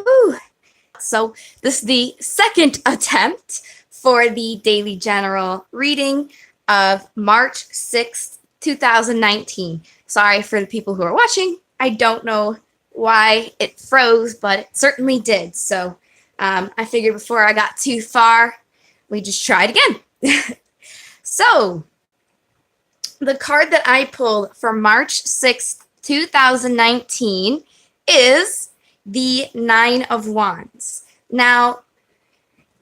Whew. So this is the second attempt for the Daily General reading of March 6th, 2019. Sorry for the people who are watching. I don't know why it froze, but it certainly did. So I figured before I got too far, we just tried again. So the card that I pulled for March 6th, 2019 is the Nine of Wands. Now,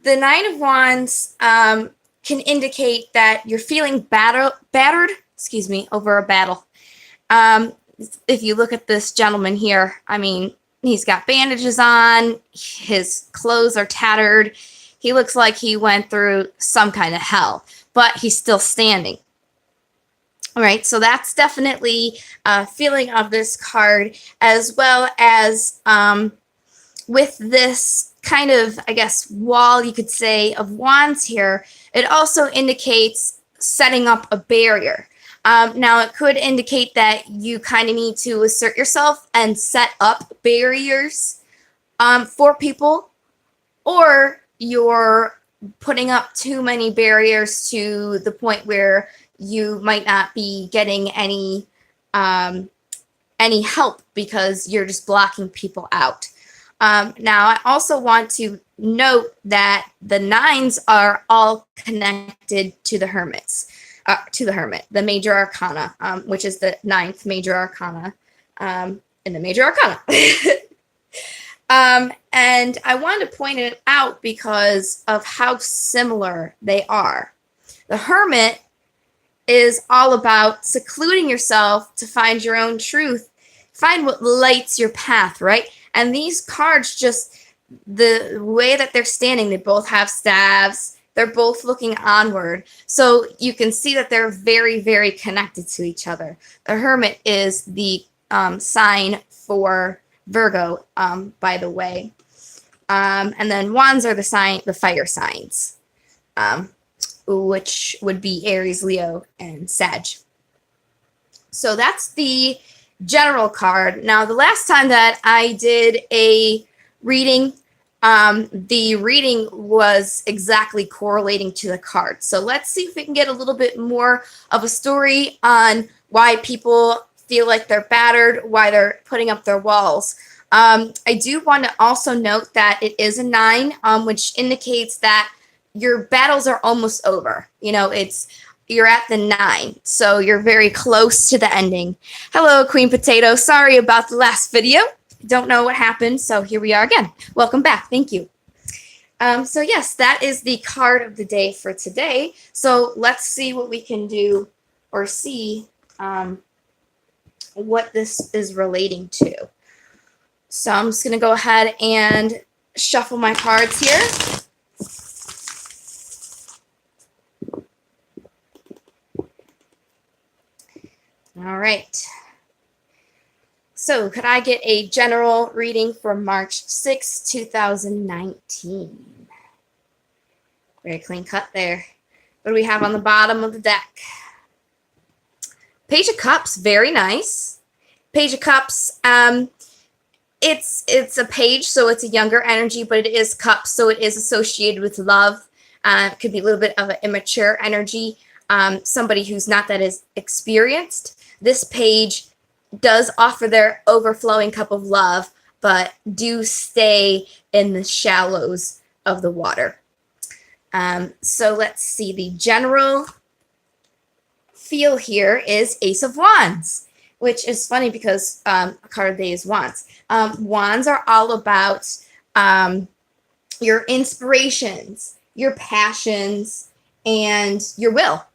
the Nine of Wands can indicate that you're feeling battered, over a battle. If you look at this gentleman here, I mean, he's got bandages on, his clothes are tattered, he looks like he went through some kind of hell, but he's still standing. All right, so that's definitely a feeling of this card, as well as with this kind of, I guess, wall, you could say, of wands here, it also indicates setting up a barrier. Now, it could indicate that you kind of need to assert yourself and set up barriers for people, or you're putting up too many barriers to the point where you might not be getting any help because you're just blocking people out. Now, I also want to note that the nines are all connected to the hermit, the major arcana, which is the ninth major arcana in the major arcana. And I wanted to point it out because of how similar they are. The hermit is all about secluding yourself to find your own truth, find what lights your path, right? And these cards, just the way that they're standing, they both have staves, they're both looking onward. So you can see that they're very, very connected to each other. The hermit is the sign for Virgo, by the way. And then wands are the fire signs, which would be Aries, Leo, and Sag. So that's the general card. Now, the last time that I did a reading, the reading was exactly correlating to the card. So let's see if we can get a little bit more of a story on why people feel like they're battered, why they're putting up their walls. I do want to also note that it is a 9, which indicates that your battles are almost over. You know, you're at the 9, so you're very close to the ending. Hello, Queen Potato. Sorry about the last video. Don't know what happened, so here we are again. Welcome back. Thank you. So yes, that is the card of the day for today. So let's see what we can do, or see what this is relating to. So I'm just going to go ahead and shuffle my cards here. All right. So could I get a general reading for March 6, 2019? Very clean cut there. What do we have on the bottom of the deck? Page of Cups, very nice. Page of Cups, it's a page, so it's a younger energy, but it is cups, so it is associated with love. It could be a little bit of an immature energy, somebody who's not that as experienced. This page does offer their overflowing cup of love, but do stay in the shallows of the water. So let's see. The general feel here is Ace of Wands, which is funny because a card of the day is Wands. Wands are all about your inspirations, your passions, and your will.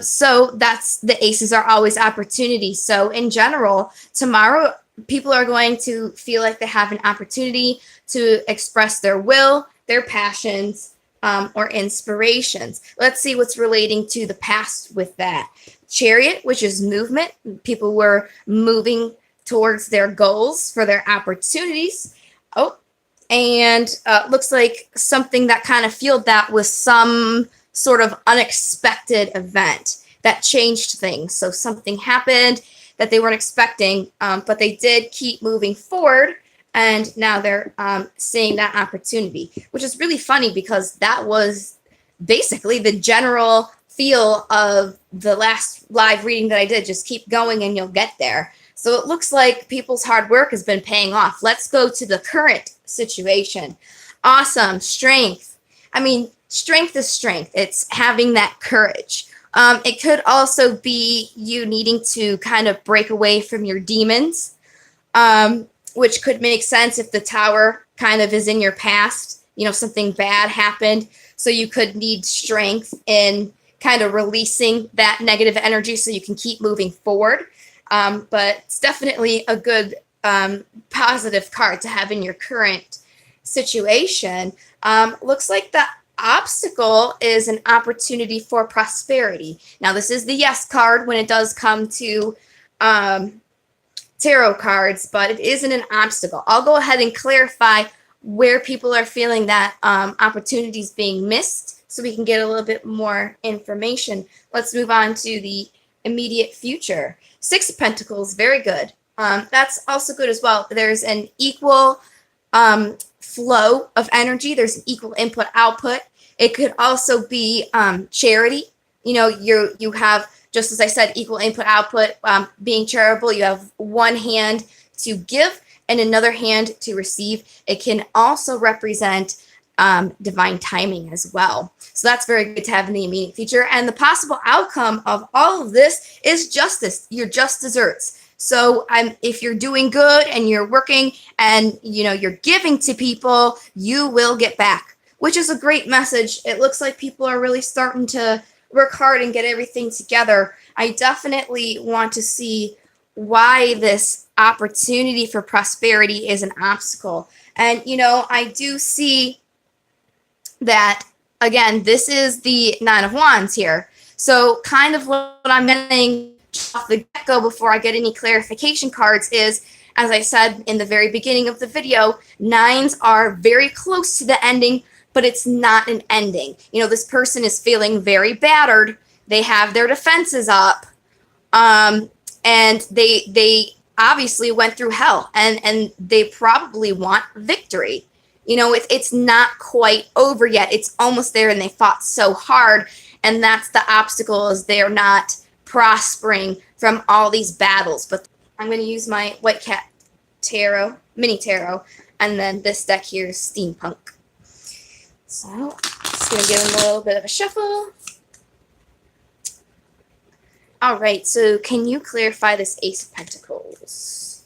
So that's the aces are always opportunities. So in general, tomorrow people are going to feel like they have an opportunity to express their will, their passions, or inspirations. Let's see what's relating to the past with that. Chariot, which is movement. People were moving towards their goals for their opportunities. Oh, and looks like something that kind of fueled that was some sort of unexpected event that changed things. So something happened that they weren't expecting, but they did keep moving forward and now they're seeing that opportunity, which is really funny because that was basically the general feel of the last live reading that I did. Just keep going and you'll get there. So it looks like people's hard work has been paying off. Let's go to the current situation. Awesome. Strength. I mean, strength is strength. It's having that courage. It could also be you needing to kind of break away from your demons, which could make sense if the tower kind of is in your past. You know, something bad happened. So you could need strength in kind of releasing that negative energy so you can keep moving forward. But it's definitely a good positive card to have in your current situation. Looks like the obstacle is an opportunity for prosperity. Now, this is the yes card when it does come to tarot cards, but it isn't an obstacle. I'll go ahead and clarify where people are feeling that opportunities being missed so we can get a little bit more information. Let's move on to the immediate future. Six of Pentacles, very good. That's also good as well. There's an equal flow of energy. There's an equal input output. It could also be charity. You know, you have, just as I said, equal input output. Being charitable, you have one hand to give and another hand to receive. It can also represent divine timing as well. So that's very good to have in the immediate future. And the possible outcome of all of this is justice. Your just desserts. So if you're doing good and you're working and you're giving to people, you will get back, which is a great message. It looks like people are really starting to work hard and get everything together. I definitely want to see why this opportunity for prosperity is an obstacle. And I do see that, again, this is the Nine of Wands here. So kind of what I'm getting off the get-go before I get any clarification cards is, as I said in the very beginning of the video, nines are very close to the ending, but it's not an ending. This person is feeling very battered. They have their defenses up, and they obviously went through hell, and they probably want victory. It's not quite over yet. It's almost there, and they fought so hard, and that's the obstacle, is they're not prospering from all these battles. But I'm going to use my White Cat Tarot, Mini Tarot, and then this deck here is Steampunk. So, just going to give them a little bit of a shuffle. All right, so can you clarify this Ace of Pentacles?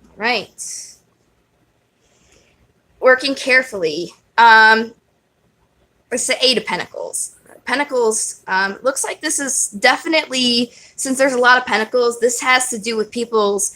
All right. Working carefully. It's the Eight of Pentacles. Pentacles, looks like this is definitely, since there's a lot of Pentacles, this has to do with people's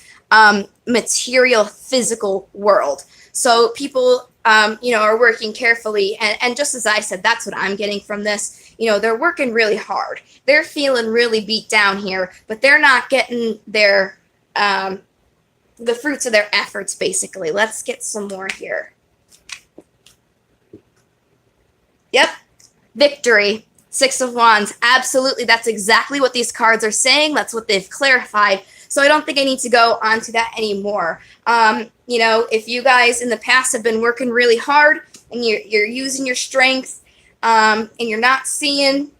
material, physical world. So people, are working carefully. And just as I said, that's what I'm getting from this. They're working really hard. They're feeling really beat down here, but they're not getting their, the fruits of their efforts, basically. Let's get some more here. Yep. Victory. Six of Wands. Absolutely. That's exactly what these cards are saying. That's what they've clarified. So I don't think I need to go on to that anymore. If you guys in the past have been working really hard and you're using your strength, and you're not seeing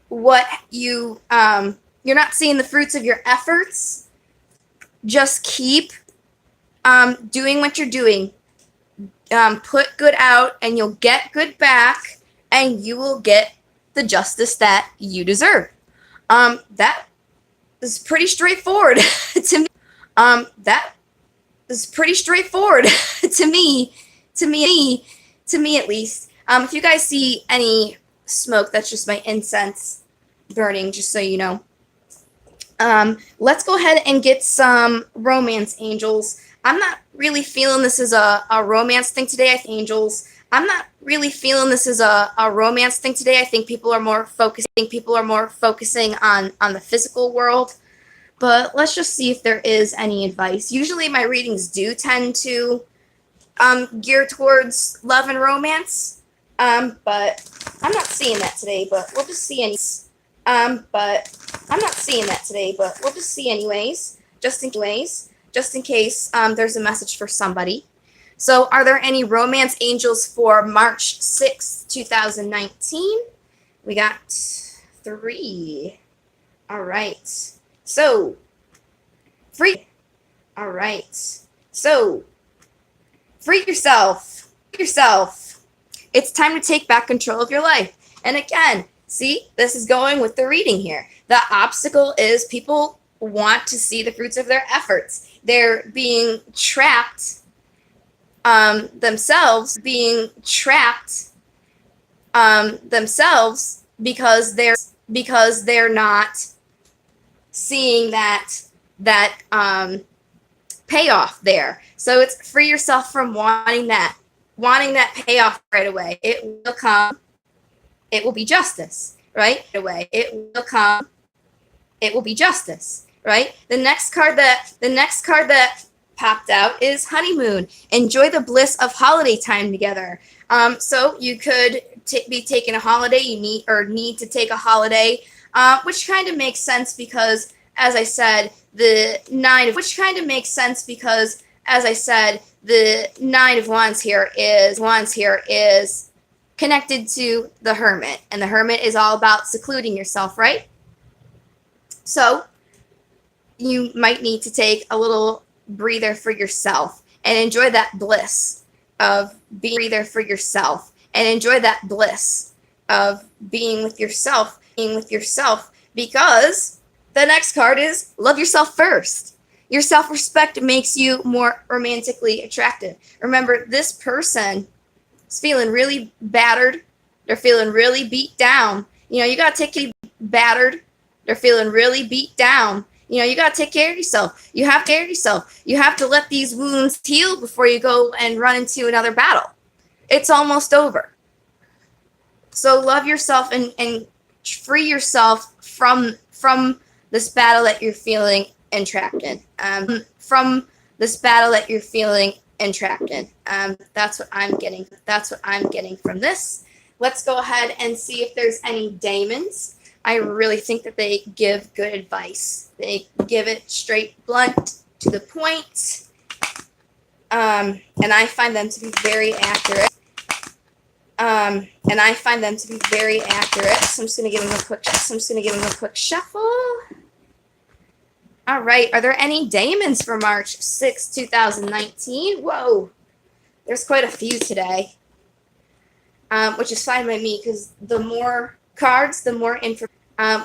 what you're not seeing the fruits of your efforts, just keep doing what you're doing. Put good out and you'll get good back, and you will get the justice that you deserve. That is pretty straightforward to me. That is pretty straightforward to me at least. If you guys see any smoke, that's just my incense burning, just so you know. Let's go ahead and get some romance angels. I'm not really feeling this is a romance thing today. I think angels. I'm not really feeling this is a romance thing today. I think people are more focusing on the physical world. But let's just see if there is any advice. Usually my readings do tend to gear towards love and romance. But I'm not seeing that today, but we'll just see anyways. Just in case. just in case there's a message for somebody. So are there any romance angels for March 6th, 2019? We got 3. All right. So, free. All right. So, free yourself. Free yourself. It's time to take back control of your life. And again, see, this is going with the reading here. The obstacle is people want to see the fruits of their efforts. They're being trapped themselves because they're not seeing that payoff there. So it's free yourself from wanting that payoff right away. It will come. It will be justice, right? Away. It will come. It will be justice, right? The next card that popped out is honeymoon. Enjoy the bliss of holiday time together. So you could be taking a holiday. You need to take a holiday, which kind of makes sense because, as I said, the Nine of Wands here is connected to the Hermit, and the Hermit is all about secluding yourself, right? So you might need to take a little breather for yourself and enjoy that bliss of being with yourself, because the next card is love yourself first. Your self-respect makes you more romantically attractive. Remember, this person is feeling really battered. They're feeling really beat down. You got to take battered. They're feeling really beat down. You got to take care of yourself. You have to let these wounds heal before you go and run into another battle. It's almost over. So love yourself and free yourself from this battle that you're feeling and trapped in. That's what I'm getting from this. Let's go ahead and see if there's any daemons. I really think that they give good advice. They give it straight, blunt, to the point. And I find them to be very accurate. So I'm just going to give them a quick shuffle. All right. Are there any daemons for March 6, 2019? Whoa. There's quite a few today. Which is fine by me because the more cards, the more information. The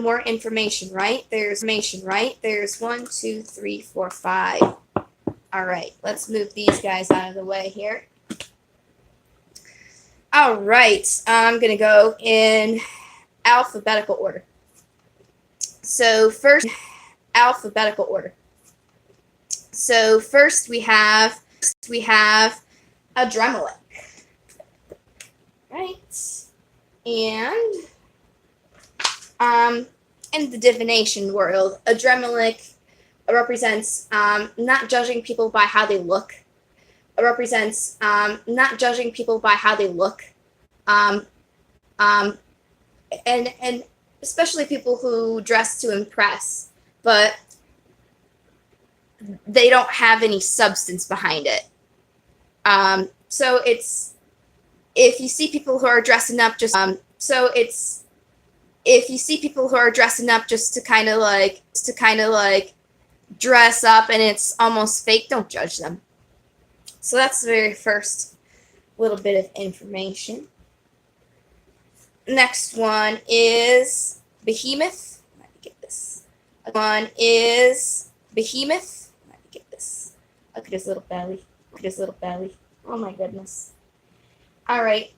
more information, right? There's 1, 2, 3, 4, 5. All right, let's move these guys out of the way here. All right, I'm going to go in alphabetical order. So first we have Adrenaline. Right. And in the divination world, Adrenaline represents not judging people by how they look. It represents not judging people by how they look. And especially people who dress to impress, but they don't have any substance behind it. So it's, if you see people who are dressing up just to kind of like dress up and it's almost fake, don't judge them. So that's the very first little bit of information. Next one is Behemoth. Let me get this. One is Behemoth. Let me get this. Look at his little belly. Oh my goodness. All right.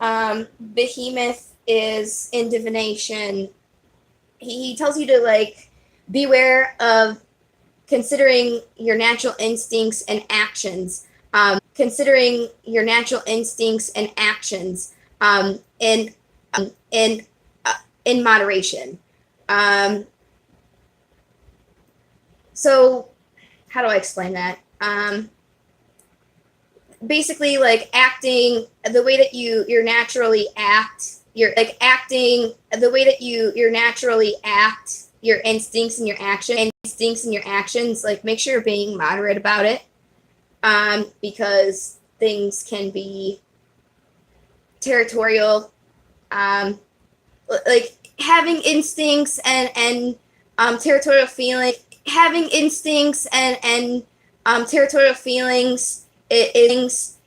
Behemoth is in divination. He tells you to like beware of considering your natural instincts and actions. In moderation. So how do I explain that? Basically, like acting the way that you naturally act. You're like acting the way that you naturally act your instincts and your actions, like make sure you're being moderate about it, because things can be territorial, like having instincts and territorial feeling, having instincts and territorial feelings, it is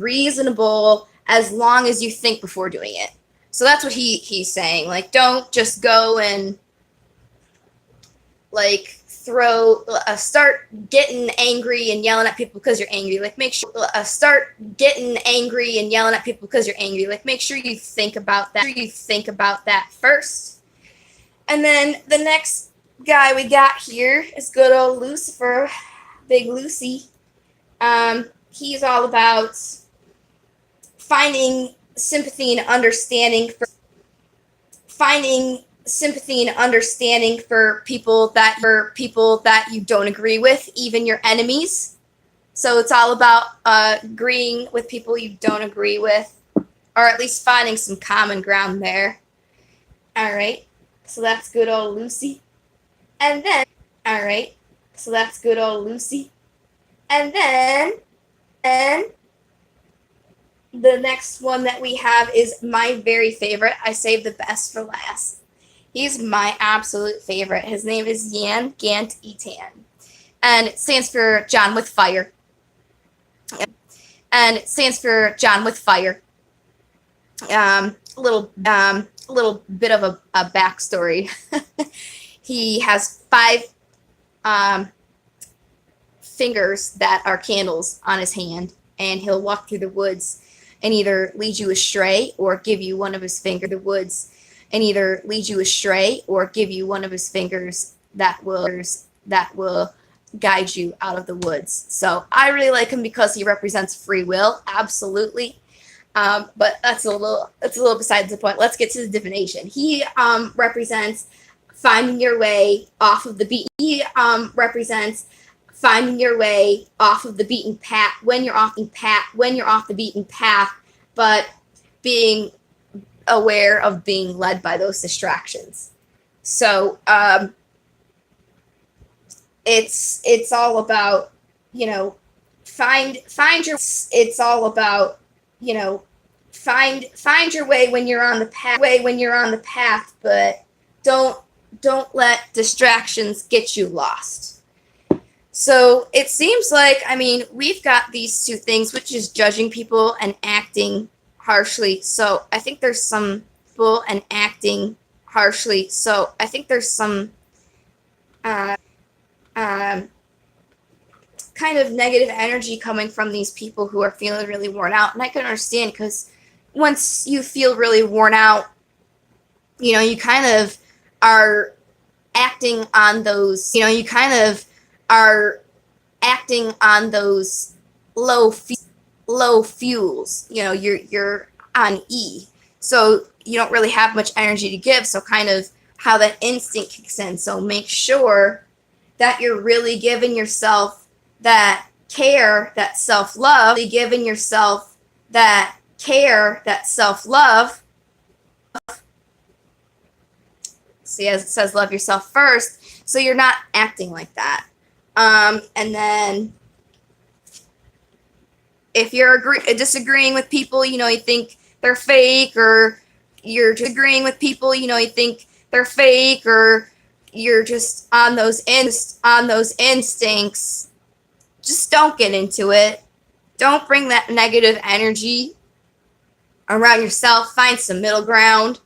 reasonable as long as you think before doing it. So that's what he's saying. Like, don't just go and like start getting angry and yelling at people because you're angry. Like, make sure start getting angry and yelling at people because you're angry. Like, make sure you think about that first. And then the next guy we got here is good old Lucifer, Big Lucy. He's all about finding sympathy and understanding for people that you don't agree with, even your enemies. So it's all about agreeing with people you don't agree with, or at least finding some common ground there. All right, so that's good old Lucy. And then, and the next one that we have is my very favorite. I saved the best for last. He's my absolute favorite. His name is Yan Gant Etan, and it stands for John with Fire. A little bit of a backstory. He has 5 fingers that are candles on his hand, and he'll walk through the woods and either lead you astray or give you one of his fingers that will guide you out of the woods. So I really like him because he represents free will, absolutely. But that's a little besides the point. Let's get to the divination. He represents finding your way off of the beaten. He represents finding your way off of the beaten path when you're off the beaten path, but being aware of being led by those distractions. So it's all about, find your way when you're on the path, but don't let distractions get you lost. So it seems like, we've got these 2 things, which is judging people and acting harshly. So I think there's some kind of negative energy coming from these people who are feeling really worn out. And I can understand, because once you feel really worn out, you kind of are acting on those, low fuels. You're on E. So you don't really have much energy to give. So kind of how that instinct kicks in. So make sure that you're really giving yourself that care, that self-love, See, as it says, love yourself first. So you're not acting like that. And then if you're disagreeing with people, you think they're fake, or you're disagreeing with people, you think they're fake, or you're just on those instincts, just don't get into it. Don't bring that negative energy around yourself. Find some middle ground.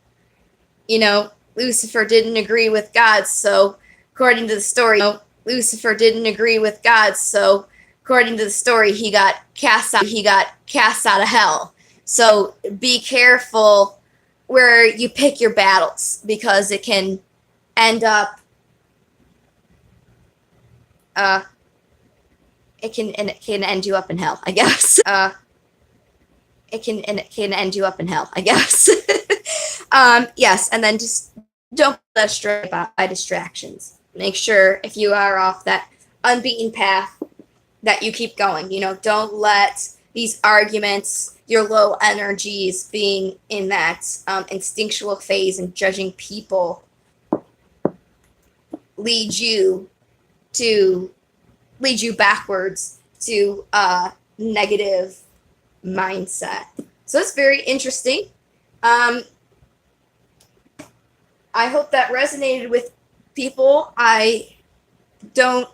Lucifer didn't agree with God, so according to the story, he got cast out of hell. So be careful where you pick your battles, because it can end up it can end you up in hell, I guess. It can end you up in hell, I guess. Yes, and then just don't get astray by distractions. Make sure, if you are off that unbeaten path, that you keep going. Don't let these arguments, your low energies, being in that instinctual phase and judging people, lead you backwards to a negative mindset. So it's very interesting. I hope that resonated with people. I don't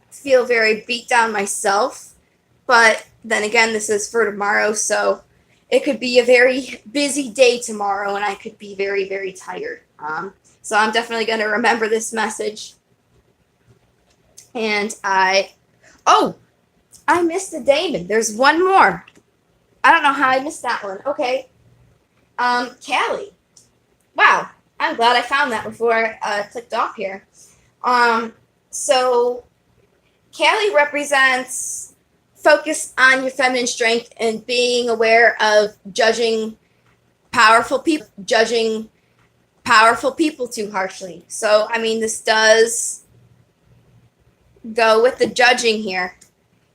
feel very beat down myself, but then again, this is for tomorrow, so it could be a very busy day tomorrow, and I could be very, very tired. So I'm definitely going to remember this message. And I missed a Damon. There's one more. I don't know how I missed that one. Okay. Callie. Wow. I'm glad I found that before I clicked off here. So Callie represents focus on your feminine strength and being aware of judging powerful people too harshly. So, I mean, this does go with the judging here.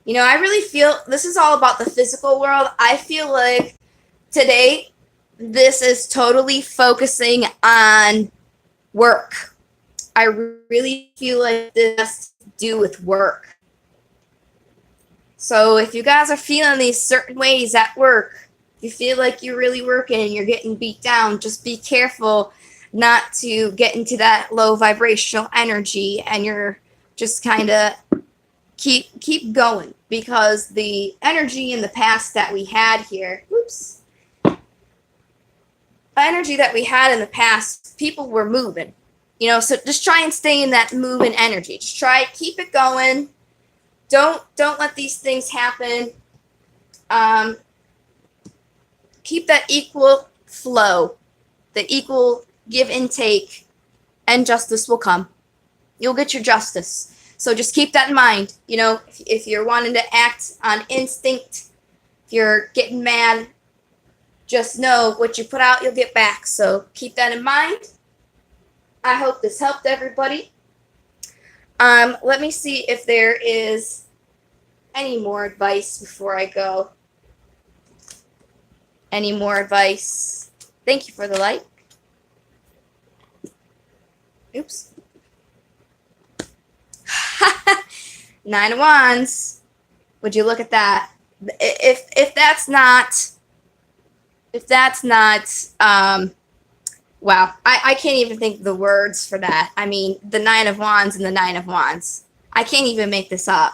You know, I really feel this is all about the physical world. I feel like today this is totally focusing on work. I really feel like this has to do with work. So if you guys are feeling these certain ways at work, you feel like you're really working and you're getting beat down, just be careful not to get into that low vibrational energy, and you're just kind of keep going, because the energy in the past that we had here, energy that we had in the past, people were moving, you know, so just try and stay in that moving energy. Just try, keep it going. Don't let these things happen. Keep that equal flow, the equal give and take, and justice will come. You'll get your justice. So just keep that in mind. You know, if you're wanting to act on instinct, if you're getting mad, just know what you put out, you'll get back. So keep that in mind. I hope this helped everybody. Let me see if there is any more advice before I go. Any more advice? Thank you for the like. Oops. 9 of Wands. Would you look at that? If that's not wow, I can't even think of the words for that. I mean, the 9 of Wands and the 9 of Wands. I can't even make this up.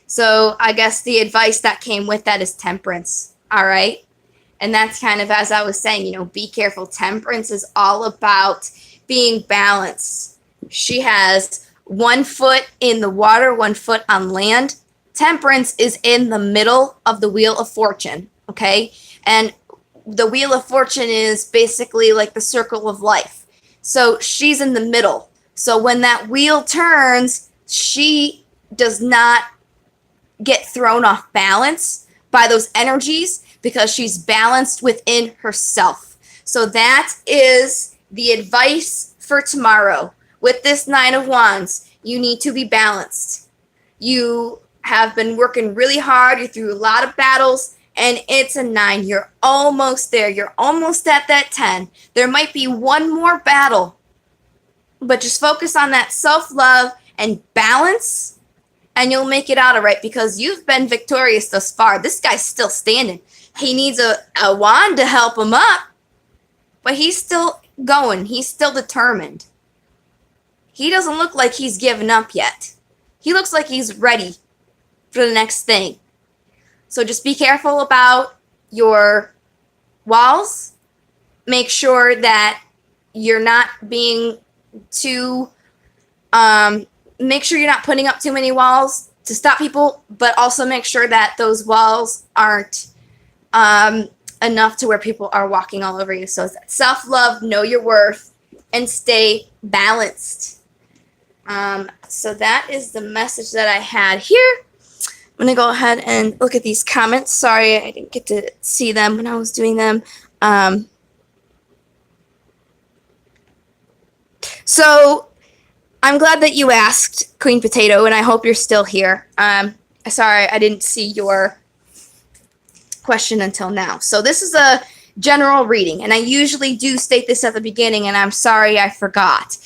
So I guess the advice that came with that is temperance. All right. And that's kind of, as I was saying, you know, be careful. Temperance is all about being balanced. She has 1 foot in the water, 1 foot on land. Temperance is in the middle of the Wheel of Fortune. Okay. And the Wheel of Fortune is basically like the circle of life. So she's in the middle. So when that wheel turns, she does not get thrown off balance by those energies, because she's balanced within herself. So that is the advice for tomorrow. With this 9 of Wands, you need to be balanced. You have been working really hard. You're through a lot of battles, and it's a 9. You're almost there. You're almost at that 10. There might be one more battle, but just focus on that self-love and balance, and you'll make it out all right, because you've been victorious thus far. This guy's still standing. He needs a wand to help him up, but he's still going. He's still determined. He doesn't look like he's given up yet. He looks like he's ready for the next thing. So just be careful about your walls. Make sure that you're not being too, make sure you're not putting up too many walls to stop people, but also make sure that those walls aren't enough to where people are walking all over you. So self-love, know your worth, and stay balanced. So that is the message that I had here. I'm going to go ahead and look at these comments. Sorry, I didn't get to see them when I was doing them. So I'm glad that you asked, Queen Potato, and I hope you're still here. Sorry, I didn't see your question until now. So this is a general reading, and I usually do state this at the beginning, and I'm sorry I forgot.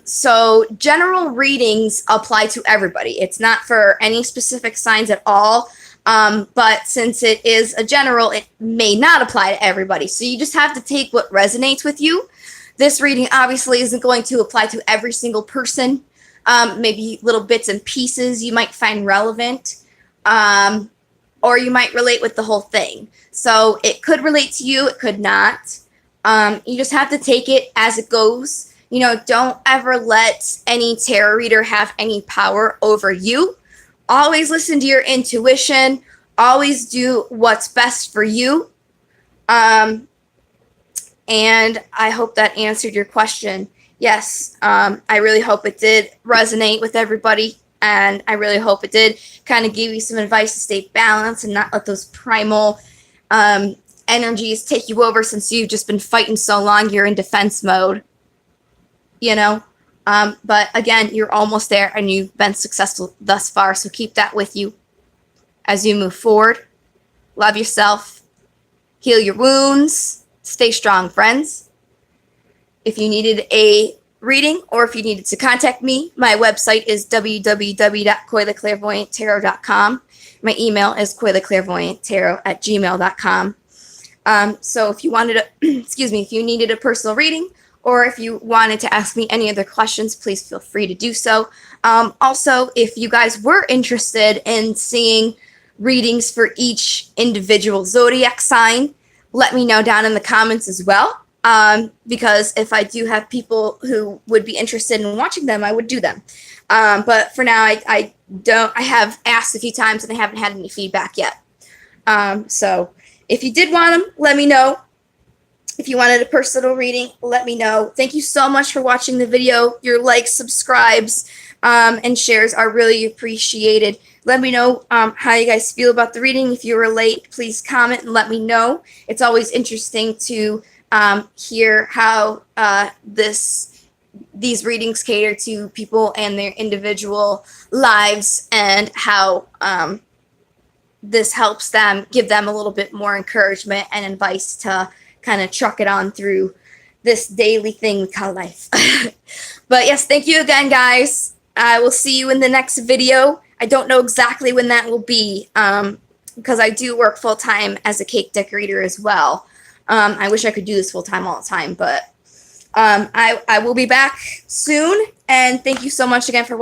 So general readings apply to everybody. It's not for any specific signs at all. But since it is a general, it may not apply to everybody. So you just have to take what resonates with you. This reading obviously isn't going to apply to every single person. Maybe little bits and pieces you might find relevant. Or you might relate with the whole thing. So it could relate to you, it could not. You just have to take it as it goes. You know, don't ever let any tarot reader have any power over you. Always listen to your intuition. Always do what's best for you. And I hope that answered your question. Yes, I really hope it did resonate with everybody. And I really hope it did kind of give you some advice to stay balanced and not let those primal energies take you over, since you've just been fighting so long. You're in defense mode, you know. But again, you're almost there and you've been successful thus far. So keep that with you as you move forward. Love yourself. Heal your wounds. Stay strong, friends. If you needed a reading or if you needed to contact me, my website is www.koilaclairvoyanttarot.com. My email is koilaclairvoyanttarot@gmail.com. So if you wanted to, if you needed a personal reading, or if you wanted to ask me any other questions, please feel free to do so. Also, if you guys were interested in seeing readings for each individual zodiac sign, let me know down in the comments as well. Because if I do have people who would be interested in watching them, I would do them. But for now, I have asked a few times and I haven't had any feedback yet. So if you did want them, let me know. If you wanted a personal reading, let me know. Thank you so much for watching the video. Your likes, subscribes, and shares are really appreciated. Let me know how you guys feel about the reading. If you were late, please comment and let me know. It's always interesting to hear how these readings cater to people and their individual lives, and how this helps them, give them a little bit more encouragement and advice to kind of truck it on through this daily thing we call life. But yes, thank you again, guys. I will see you in the next video. I don't know exactly when that will be, because I do work full-time as a cake decorator as well. I wish I could do this full-time all the time, but I will be back soon. And thank you so much again for watching.